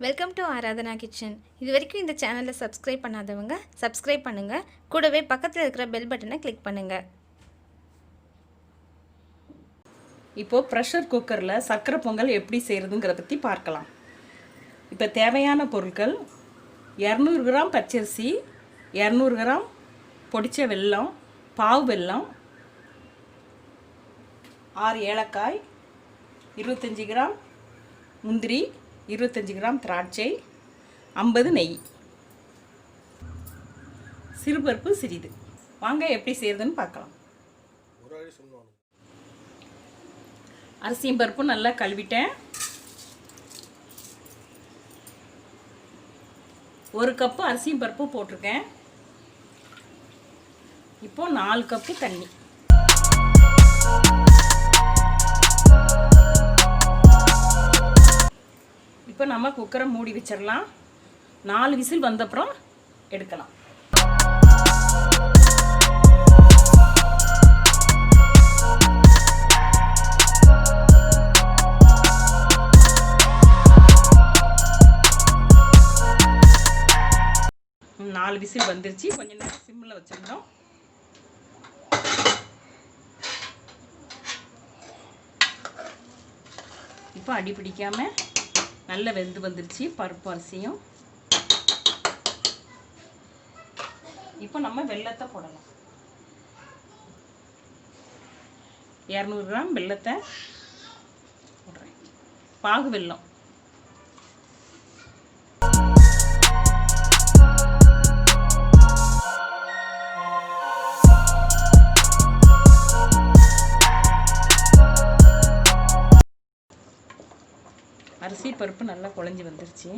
Welcome to Aradhana kitchen. இது வரைக்கும் இந்த சேனலை சப்ஸ்கிரைப் பண்ணாதவங்க சப்ஸ்கிரைப் பண்ணுங்கள். கூடவே பக்கத்தில் இருக்கிற பெல் பட்டனை கிளிக் பண்ணுங்கள். இப்போது ப்ரெஷர் குக்கரில் சர்க்கரை பொங்கல் எப்படி செய்கிறதுங்கிற பற்றி பார்க்கலாம். இப்போ தேவையான பொருட்கள் 200 கிராம் பச்சரிசி, 200 கிராம் பொடிச்ச வெல்லம், பாவு வெல்லம், 6 ஏலக்காய், 25 கிராம் முந்திரி, 25 கிராம் திராட்சை, 50 நெய், சிறுபருப்பு சிறிது. வாங்க எப்படி செய்யறதுன்னு பார்க்கலாம். அரிசியும் பருப்பும் நல்லா கழுவிட்டேன். 1 கப்பு அரிசியும் பருப்பு போட்டிருக்கேன். இப்போ 4 கப்பு தண்ணி. இப்போ நம்ம குக்கரை மூடி வச்சிடலாம். 4 விசில் வந்தப்புறம் எடுக்கலாம். நாலு விசில் வந்துருச்சு. கொஞ்ச நேரம் சிம்மில் வச்சிருந்தோம். இப்போ அடி பிடிக்காம நல்ல வெந்து வந்துருச்சு பருப்பு அரிசியும். இப்போ நம்ம வெல்லத்தை போடலாம். 200 கிராம் வெல்லத்தை போடுறேன். பாகு வெல்லம். அரிசி பருப்பு நல்லா குழஞ்சி வந்துருச்சு.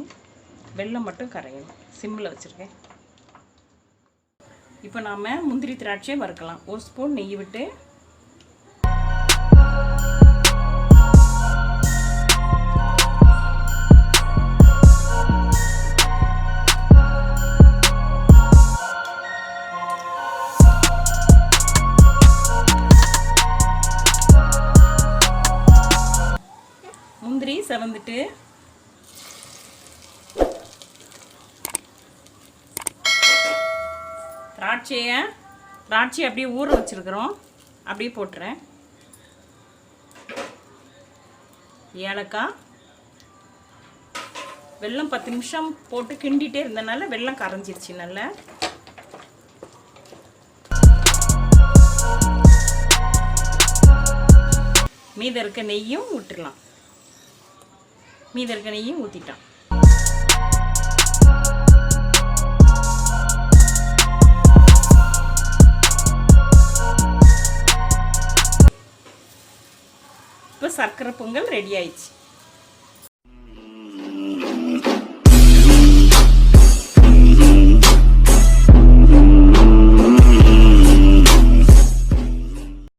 வெல்லம் மட்டும் கரையணும். சிம்மில் வச்சுருக்கேன். இப்போ நாம் முந்திரி திராட்சையை வறுக்கலாம். 1 ஸ்பூன் நெய் விட்டு முந்திரி செவந்துட்டு திராட்சையை அப்படியே ஊற வச்சிருக்கிறோம். அப்படியே போட்டுறேன். ஏலக்காய், வெல்லம் 10 நிமிஷம் போட்டு கிண்டிகிட்டே இருந்தனால வெல்லம் கரைஞ்சிருச்சு நல்லா. மீத இருக்க நெய்யும் விட்டுடலாம். மீத இருக்க நெய்யும் ஊற்றிட்டான். இப்போ சர்க்கரை பொங்கல் ரெடி ஆயிடுச்சு.